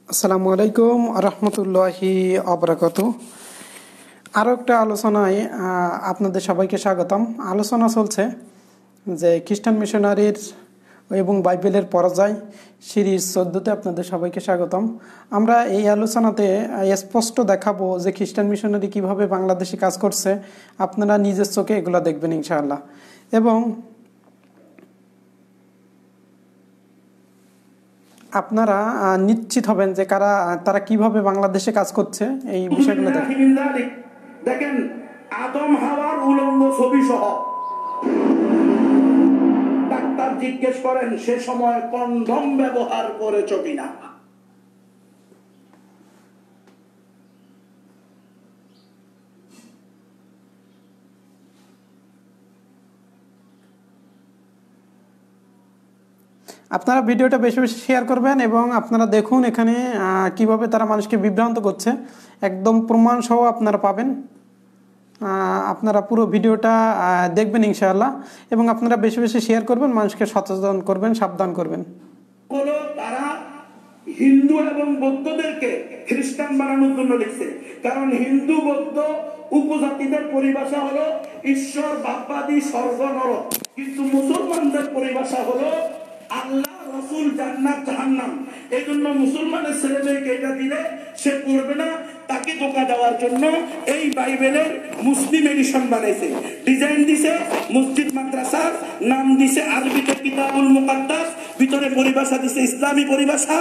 আসসালামু আলাইকুম রহমতুল্লাহি আবরাকাতু। আরও একটা আলোচনায় আপনাদের সবাইকে স্বাগতম। আলোচনা চলছে যে খ্রিস্টান মিশনারির এবং বাইবেলের পরাজয় সিরিজ 14তে আপনাদের সবাইকে স্বাগতম। আমরা এই আলোচনাতে স্পষ্ট দেখাবো যে খ্রিস্টান মিশনারি কিভাবে বাংলাদেশে কাজ করছে। আপনারা নিজের চোখে এগুলো দেখবেন ইনশাআল্লাহ। এবং আপনারা নিশ্চিত হবেন যে তারা কিভাবে বাংলাদেশে কাজ করছে এই বিষয়গুলো দেখেন। আদম হাওয়ার উলঙ্গ ছবি সহ ডাক্তার জিজ্ঞেস করেন সে সময় কন্ডম ব্যবহার করেছ কিনা। আপনারা ভিডিওটা বেশি বেশি শেয়ার করবেন এবং আপনারা দেখুন এখানে কিভাবে তারা মানুষকে বিভ্রান্ত করছে। একদম প্রমাণ সহ আপনারা পাবেন। আপনারা পুরো ভিডিওটা দেখবেন ইনশাআল্লাহ এবং আপনারা বেশি বেশি শেয়ার করবেন, মানুষকে সচেতন করবেন, সাবধান করবেন। হলো তারা হিন্দু এবং বৌদ্ধদেরকে খ্রিস্টান বানানোর জন্য লিখছে। কারণ হিন্দু বৌদ্ধ উপজাতিদের পরিভাষা হলো ঈশ্বর বাপ্পাদি স্বর্গ নরক, কিন্তু মুসলমানদের পরিভাষা হলো আল্লাহ রসুল জান্নাত জাহান্নাম। এই জন্য মুসলমানের ছেলে মেয়েকে এটা দিলে সে পড়বে না, তাকে ধোঁকা দেওয়ার জন্য এই বাইবেলের মুসলিম এডিশন বানাইছে, ডিজাইন দিছে মসজিদ মাদ্রাসার, নাম দিছে আরবিতে কিতাবুল মুকাদ্দাস, ভিতরে পরিভাষা দিছে ইসলামী পরিভাষা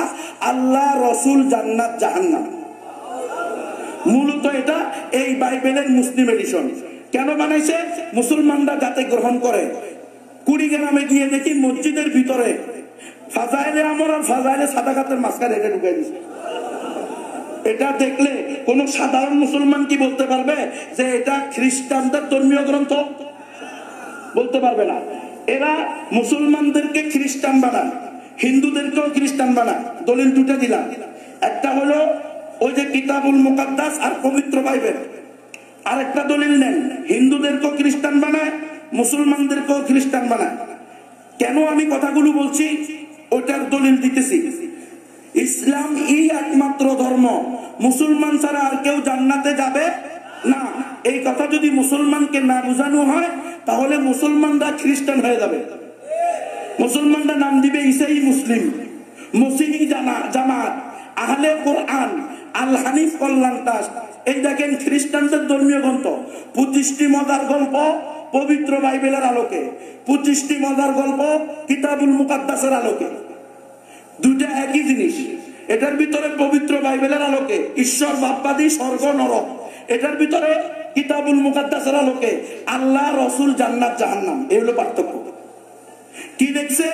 আল্লাহ রসুল জান্নাত জাহান্নাম। মূলত এটা এই বাইবেলের মুসলিম এডিশন। কেন বানাইছে? মুসলমানরা যাতে গ্রহণ করে। কুড়িগ্রামে গিয়ে দেখি মসজিদের ভিতরে ফাজাইলে আমর আর ফাজাইলে সাদাকাতের মাঝখানে এটা ঢুকাই দিচ্ছে। এটা দেখলে কোন সাধারণ মুসলমান কি বলতে পারবে যে এটা খ্রিস্টানদের ধর্মীয় গ্রন্থ? বলতে পারবে না। এরা মুসলমানদেরকে খ্রিস্টান বানায়, হিন্দুদেরকেও খ্রিস্টান বানায়। দলিল দুটো দিলাম, একটা হলো ওই যে কিতাবুল মুকাদ্দাস আর পবিত্র বাইবেল। আরেকটা দলিল নেন, হিন্দুদেরকেও খ্রিস্টান বানায়, মুসলমানদেরকেও খ্রিস্টান বানায়। কেন আমি কথাগুলো বলছি ওটার দলিল দিতেছি। ইসলাম একমাত্র ধর্ম, মুসলমান ছাড়া আর কেউ জান্নাতে যাবে না। এই কথা যদি মুসলমানকে না বোঝানো হয় তাহলে মুসলমানরা খ্রিস্টান হয়ে যাবে। মুসলমানরা নাম দিবে ঈসাই মুসলিম, মসিহি জামাত, আহলে কোরআন, আল হানিফ কল্যাণ ট্রাস্ট। এই দেখেন খ্রিস্টানদের ধর্মীয় গ্রন্থ 25টি মজার গল্প পবিত্র বাইবেলের আলোকে, 25টি মজার গল্প কিতাবুল মুকাদ্দাসের আলোকে। দুইটা একই জিনিস। এটার ভিতরে পবিত্র বাইবেলের আলোকে ঈশ্বর বাপ্পাদি স্বর্গ নরক, এটার ভিতরে কিতাবুল মুকাদ্দাসের আলোকে আল্লাহ রসুল জান্নাত জাহান্নাম। এই হলো পার্থক্য। কি দেখছে?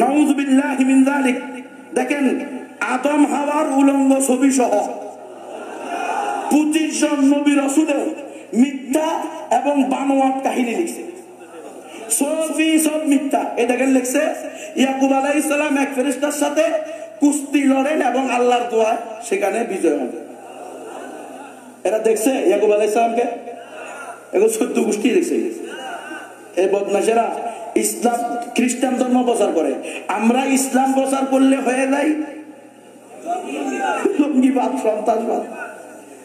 নাউযুবিল্লাহি মিন যালিক। দেখেন আদম হাওয়ার উলঙ্গ ছবি সহ 25 জন নবী রাসূলের মিথ্যা এবং বানোয়াট কাহিনী লিখছে। সব মিথ্যা। এই দেখেন লিখছে ইয়াকুব আলাইহিস সালাম এক ফেরেশতার সাথে কুস্তি লড়েন এবং আল্লাহর দোয়া সেখানে বিজয় হন। এরা দেখছে ইয়াকুব আলাইহিস সালামকে? এগুলো 14 গোষ্ঠী দেখছে। এই বদমাশেরা ইসলাম খ্রিস্টান ধর্ম প্রচার করে। আমরা ইসলাম প্রচার করলে হয়ে যাই জঙ্গিবাদ, সন্ত্রাসবাদ।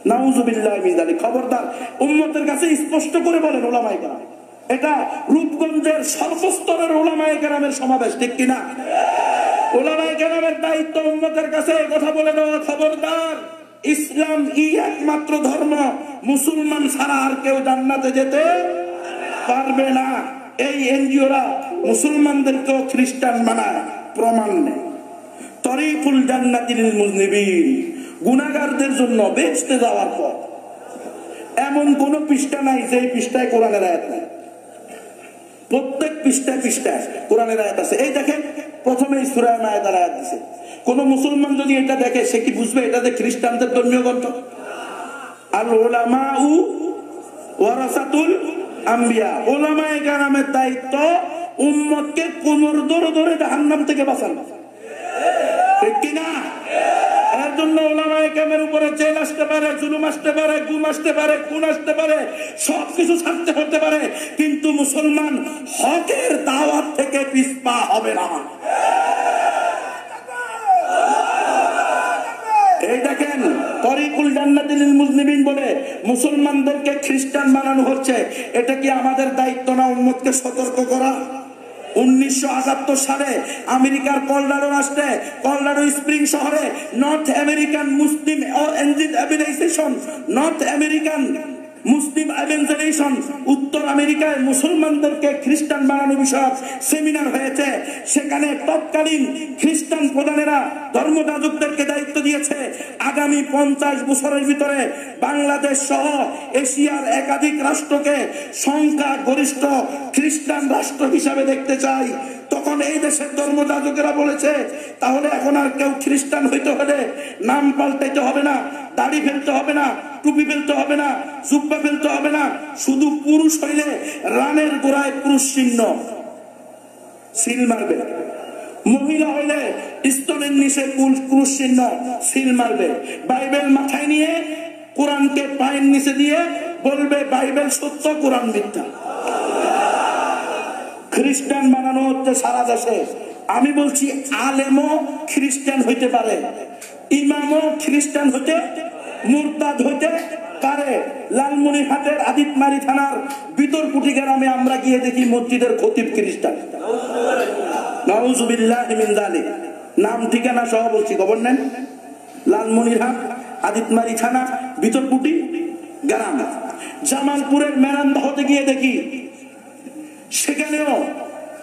নাউযুবিল্লাহি মিন যালিক। খবরদার, উম্মতের কাছে স্পষ্ট করে বলেন উলামায়ে কেরাম। এটা রূপগঞ্জের সর্বস্তরের উলামায়ে কেরামের সমাবেশ, ঠিক কিনা? উলামায়ে কেরামের দায়িত্ব উম্মতের কাছে কথা বলে দেওয়া। খবরদার, ইসলাম একমাত্র ধর্ম, মুসলমান ছাড়া আর কেউ জান্নাতে যেতে পারবে না। এই এনজিওরা মুসলমানদেরকেও খ্রিস্টান বানায়, প্রমাণ নেই। তরিকুল জান্নাতি লিল মুযনিবিন, গুনাহগারদের জন্য বেহেশতে যাওয়ার পথ। এমন কোন পৃষ্ঠা নাই যে পৃষ্ঠায় কোরআনের আয়াত নাই। প্রত্যেক পৃষ্ঠায় পৃষ্ঠায় কোরআনের আয়াত আছে। এই দেখেন প্রথমে সূরা মায়েদার আয়াত দিয়েছে। কোন মুসলমান যদি এটা দেখে সে কি বুঝবে এটা যে খ্রিস্টানদের ধর্মীয় গ্রন্থ? আল উলামাউ ওয়ারাসাতুল আম্বিয়া। উলামায়ে কেরামের দায়িত্ব উম্মতকে কোমর ধরে ধরে জাহান্নাম থেকে বাঁচানো, ঠিক কিনা? এর জন্য উলামায়ে কেরামের উপরে জেল আসতে পারে, জুলুম আসতে পারে, গুম আসতে পারে, খুন আসতে পারে, সবকিছু ছাড়তে হতে পারে, কিন্তু মুসলমান হকের দাওয়াত থেকে পিছপা হবে না। এই দেখেন তরিকুল জান্নাতিল মুজনিবিন বলে মুসলমানদেরকে খ্রিস্টান বানানো হচ্ছে। এটা কি আমাদের দায়িত্ব না উম্মতকে সতর্ক করা? 1978 সালে আমেরিকার কলোরাডো রাষ্ট্রে কলোরাডো স্প্রিং শহরে North American Muslim Organization North American Muslim Organization উত্তর আমেরিকায় মুসলমানদেরকে খ্রিস্টান বানানো বিষয়ক সেমিনার হয়েছে। সেখানে তৎকালীন খ্রিস্টান প্রধানেরা ধর্মযাজকদেরকে দায়িত্ব দিয়েছে আগামী 50 বছরের ভিতরে বাংলাদেশ সহ এশিয়ার একাধিক রাষ্ট্রকে সংখ্যা গরিষ্ঠ খ্রিস্টান রাষ্ট্র হিসাবে দেখতে চাই। তখন এই দেশের ধর্মযাজকেরা বলেছে তাহলে এখন আর কেউ খ্রিস্টান হইতে হলে নাম পাল্টাইতে হবে না, দাড়ি ফেলতে হবে না, টুপি ফেলতে হবে না, জুব্বা ফেলতে হবে না, শুধু পুরুষ হইলে রানের গোড়ায় পুরুষ চিহ্ন সিল মারবে, মহিলা হইলে স্তনের নিচে পুরুষ চিহ্ন সিল মারবে, বাইবেল মাথায় নিয়ে কোরআনকে পায়ের নিচে দিয়ে বলবে বাইবেল সত্য কোরআন মিথ্যা। খ্রিস্টান বানানো হচ্ছে সারা দেশে। আমি বলছি আলেমও খ্রিস্টান হইতে পারে, ইমামও খ্রিস্টান হইতে মুরতাদ হইতে পারে। লালমনিরহাটের আদিতমারি থানার বিতরকুটি গ্রামে আমরা গিয়ে দেখি মসজিদের খতিব খ্রিস্টান। নাউজুবিল্লাহি মিন যালিক। নাম ঠিকানা সহ বলছি, খবর নেন। লালমনিরহাট আদিতমারি থানা বিতরকুটি গ্রাম। জামালপুরের মেরান্দা হতে গিয়ে দেখি সেখানেও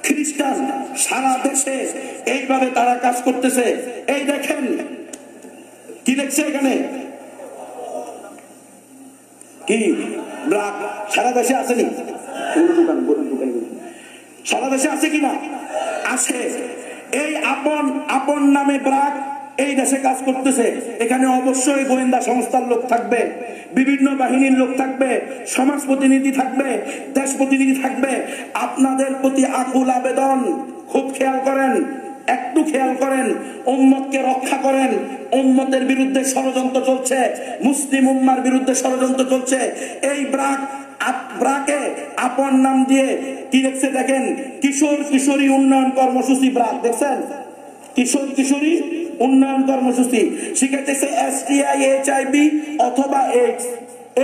খ্রিস্টান সারা দেশে এইভাবে তারা কাজ করতেছে। এই দেখেন কি দেখছে এখানে, কি ব্রাক সারা দেশে আসেনি? সারা দেশে আছে কিনা? আছে। এই আপন আপন নামে ব্রাক এই দেশে কাজ করতেছে। এখানে অবশ্যই গোয়েন্দা সংস্থার লোক থাকবে, বিভিন্ন বাহিনীর লোক থাকবে, সমাজ প্রতিনিধি থাকবে, দেশ প্রতিনিধি থাকবে। আপনাদের প্রতি আকুল আবেদন, খুব খেয়াল করেন, একটু খেয়াল করেন, উম্মতকে রক্ষা করেন। উম্মতের বিরুদ্ধে ষড়যন্ত্র চলছে, মুসলিম উম্মার বিরুদ্ধে ষড়যন্ত্র চলছে। এই ব্রাকে আপন নাম দিয়ে কি দেখছে দেখেন, কিশোর কিশোরী উন্নয়ন কর্মসূচি ব্রাক দেখছেন? কিশোর কিশোরী উন্নয়ন কর্মসূচি শিখাইতেছে STI HIV অথবা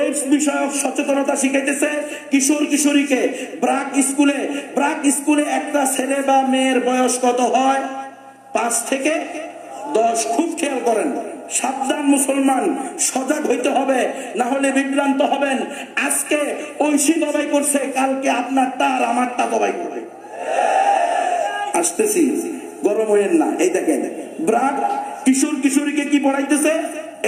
এইডস বিষয়ক সচেতনতা শিখাইতেছে কিশোর কিশোরীকে। ব্রাক স্কুলে একটা ছেলে বা মেয়ের বয়স কত হয়? 5 থেকে 10। খুব খেয়াল করেন, সাবধান মুসলমান, সজাগ হইতে হবে, না হলে বিভ্রান্ত হবেন। আজকে ঐশী দবাই করছে, কালকে আপনারটা আর আমারটা দবাই করবে। আসতেছি, গরম হইেন না। এই দেখেন ব্রাক কিশোর কিশোরীকে কি পড়াইতেছে,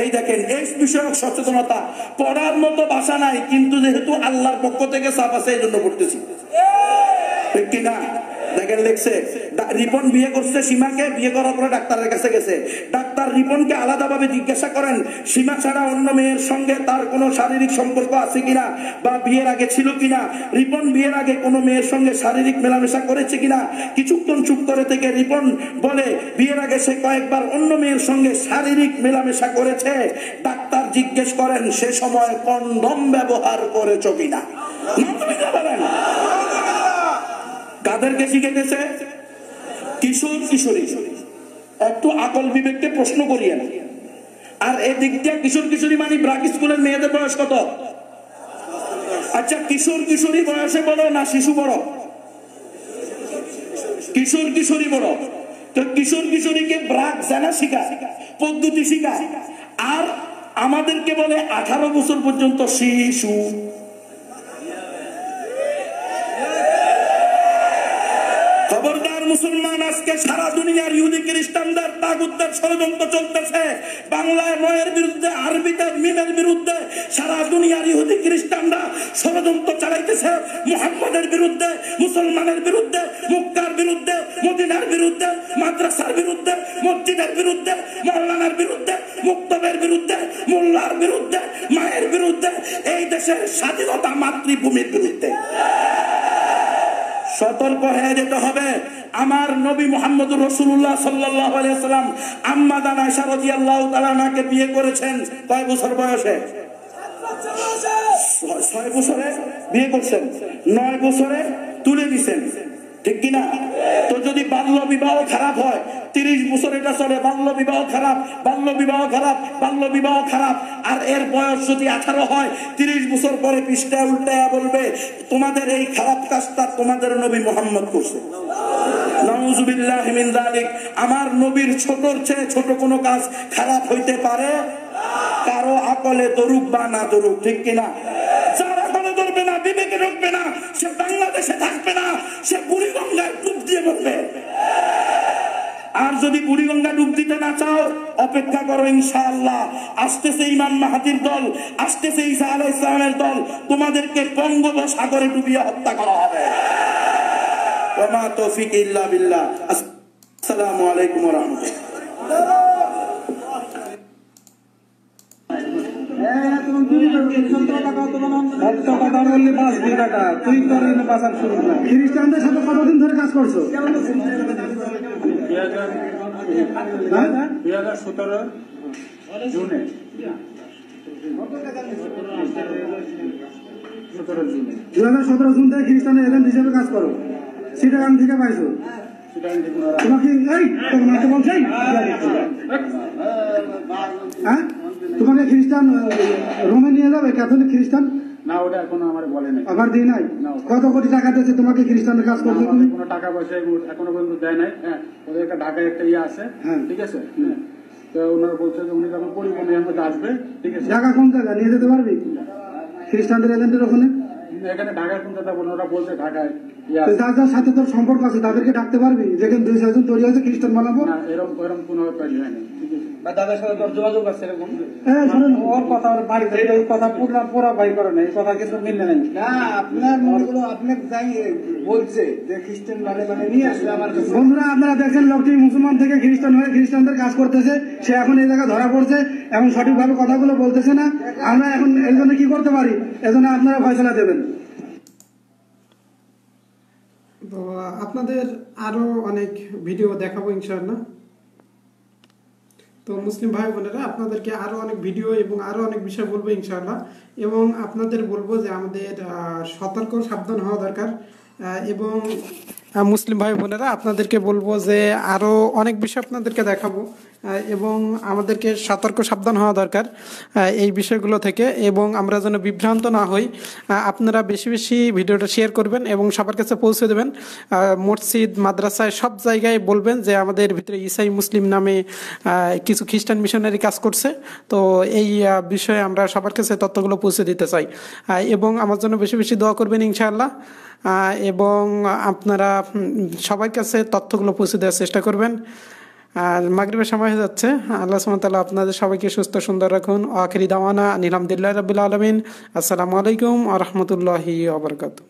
এই দেখেন এইডস বিষয়ক সচেতনতা। পড়ার মতো ভাষা নাই, কিন্তু যেহেতু আল্লাহর পক্ষ থেকে চাপ আছে এই জন্য পড়তেছি, ঠিক কিনা? দেখেন লিখছে রিপন বিয়ে করছে সীমাকে, বিয়ে করার পরে ডাক্তারের কাছে গেছে। ডাক্তার রিপনকে আলাদাভাবে জিজ্ঞাসা করেন সীমা ছাড়া অন্য মেয়ের সঙ্গে তার কোনো শারীরিক সম্পর্ক আছে কিনা বা বিয়ের আগে ছিল কিনা। রিপন বিয়ের আগে কোনো মেয়ের সঙ্গে শারীরিক মেলামেশা করেছে কিনা। কিছুক্ষণ চুপ করে থেকে রিপন বলে বিয়ের আগে সে কয়েকবার অন্য মেয়ের সঙ্গে শারীরিক মেলামেশা করেছে। ডাক্তার জিজ্ঞেস করেন সে সময় কন্ডম ব্যবহার করেছো কিনা। বলেন কাদেরকে শিখেছে? কিশোর কিশোরী। একটু আকল বিবেককে প্রশ্ন করিয়ে। আর এদিক দিয়ে কিশোর কিশোরী মানে ব্রাক স্কুলের মেয়েদের বয়স কত? আচ্ছা, কিশোর কিশোরী বয়সে বড় না শিশু বড়? কিশোর কিশোরী বড়। তো কিশোর কিশোরীকে ব্রাক জানা শিখায়, পদ্ধতি শিখায়, আর আমাদেরকে বলে 18 বছর পর্যন্ত শিশু। খবরদার মুসলমান, আজকে সারা দুনিয়ার ইহুদি খ্রিস্টানদের তাগুতদের ষড়যন্ত্র চলতেছে। বাংলায় ময়ের বিরুদ্ধে, আরবিতে মিমের বিরুদ্ধে সারা দুনিয়ার ইহুদি খ্রিস্টানরা ষড়যন্ত্র চালাইতেছে। মুহাম্মদের বিরুদ্ধে, মুসলমানের বিরুদ্ধে, মক্কার বিরুদ্ধে, মদিনার বিরুদ্ধে, মাদ্রাসার বিরুদ্ধে, মসজিদের বিরুদ্ধে, মৌলানার বিরুদ্ধে, মুক্তবের বিরুদ্ধে, মোল্লার বিরুদ্ধে, মায়ের বিরুদ্ধে, এই দেশের স্বাধীনতা মাতৃভূমির বিরুদ্ধে। সতর্ক হয়ে যেতে হবে। আমার নবী মুহাম্মদুর রাসূলুল্লাহ সাল্লাল্লাহু আলাইহি ওয়াসাল্লাম আম্মা জানা আয়েশা রাদিয়াল্লাহু তাআলা আনহাকে বিয়ে করেছেন কয় বছর বয়সে? 6 বছরে বিয়ে করছেন, 9 বছরে তুলে দিয়েছেন, ঠিক কিনা? তো যদি বাল্য বিবাহ খারাপ হয় 30 বছর এটা চলে, বাল্য বিবাহ খারাপ, বাল্য বিবাহ খারাপ, বাল্য বিবাহ খারাপ। আর এর বয়স যদি 18 হয়, 30 বছর পরে পৃষ্ঠায় উল্টায়া বলবে তোমাদের এই খারাপ কাজটা তোমাদের নবী মুহাম্মদ করছে। নাউযুবিল্লাহি মিন যালিক। আমার নবীর ছোটর চেয়ে ছোট কোনো কাজ খারাপ হইতে পারে? কারো আকলে দরুক বা না দরুক, ঠিক কিনা? যার আকলে ধরবে না, বিবেকে ঢুকবে না, সে বাংলাদেশে থাকবে না, সে বুড়িগঙ্গায় ডুব দিয়ে মরবে। আর যদি বুড়িগঙ্গা ডুব দিতে না চাও, অপেক্ষা করো, ইনশাআল্লাহ আসতেছে ইমাম মাহাদির দল, আসতেছে ঈসা আলাইহিস সালামের দল, তোমাদেরকে বঙ্গোপসাগরে ডুবিয়ে হত্যা করা হবে। ওয়া মা তৌফিক ইল্লা বিল্লাহ। আসসালামু আলাইকুম ওয়া রাহমাতুল্লাহ। খ্রিস্টানদের সাথে কতদিন ধরে কাজ করছো? 2017 জুনে 2017 জুন থেকে খ্রিস্টানের এজেন্ট হিসেবে কাজ করো। চিটাগাং থেকে পাইছো? তোমাকে তোমাকে বলছে হ্যাঁ, তোমাকে খ্রিস্টান রোমে নিয়ে যাবে, ক্যাথলিক খ্রিস্টান? না, ওটা এখনো আমার বলে নাই, আবার দিই নাই। কত কোটি টাকা দিয়েছে তোমাকে খ্রিস্টানের কাজ করতে? তুমি কোনো টাকা পয়সা এখনো পর্যন্ত দেয় নাই। হ্যাঁ, ওদের একটা ঢাকায় একটা ইয়ে আছে, ঠিক আছে। তো ওনারা বলছে যে উনি যখন পরিবহনের মধ্যে আসবে, ঠিক আছে। ঢাকা কোন জায়গা নিয়ে যেতে পারবি খ্রিস্টানদের এজেন্টের ওখানে? এখানে ঢাকায় কোন জায়গা ওরা বলছে ঢাকায় যার যার সাথে তোর সম্পর্ক আছে তাদেরকে ডাকতে পারবি, যেখানে 2-4 তৈরি হয়েছে খ্রিস্টান বানাবো। না, এরকম কোনো পাইনি, ঠিক আছে। বা দাদার সাথে তোর যোগাযোগ আছে এরকম? হ্যাঁ, শোনেন ওর কথা, ওর বাড়িতে এই কথা পুরা বাই করে না, এই কথা কিন্তু মিললে নাই। না, আপনার মনগুলো আপনি যাই বলছে যে খ্রিস্টান মানে নিয়ে আসলে আমার কাছে। বন্ধুরা, আপনারা দেখছেন লোকটি মুসলমান থেকে খ্রিস্টান হয়ে খ্রিস্টানদের কাজ করতেছে, সে এখন এই জায়গায় ধরা পড়ছে এবং সঠিকভাবে কথাগুলো বলতেছে না। আমরা এখন এই জন্য কি করতে পারি, এজন্য আপনারা ফয়সালা দেবেন। তো আপনাদের আরো অনেক ভিডিও দেখাবো ইনশাআল্লাহ। তো মুসলিম ভাই বোনেরা, আপনাদেরকে আরো অনেক ভিডিও এবং আরো অনেক বিষয় বলবো ইনশাআল্লাহ। এবং আপনাদের বলবো যে আমাদের সতর্ক সাবধান হওয়া দরকার। এবং মুসলিম ভাই বোনেরা, আপনাদেরকে বলবো যে আরো অনেক বিষয় আপনাদেরকে দেখাবো এবং আমাদেরকে সতর্ক সাবধান হওয়া দরকার এই বিষয়গুলো থেকে, এবং আমরা যেন বিভ্রান্ত না হই। আপনারা বেশি বেশি ভিডিওটা শেয়ার করবেন এবং সবার কাছে পৌঁছে দেবেন। মসজিদ, মাদ্রাসায় সব জায়গায় বলবেন যে আমাদের ভিতরে ইসাই মুসলিম নামে কিছু খ্রিস্টান মিশনারি কাজ করছে। তো এই বিষয়ে আমরা সবার কাছে তথ্যগুলো পৌঁছে দিতে চাই এবং আমার জন্য বেশি বেশি দোয়া করবেন ইনশাআল্লাহ। এবং আপনারা সবার কাছে তথ্যগুলো পৌঁছে দেওয়ার চেষ্টা করবেন। আর মাগরিবের সময় হয়ে যাচ্ছে। আল্লাহ সুবহানাহু ওয়া তাআলা আপনাদের সবাইকে সুস্থ সুন্দর রাখুন। আখিরি দাওয়ানা আলহামদুলিল্লাহি রাব্বিল আলামিন। আসসালামু আলাইকুম ওয়া রাহমাতুল্লাহি ওয়া বারাকাতুহু।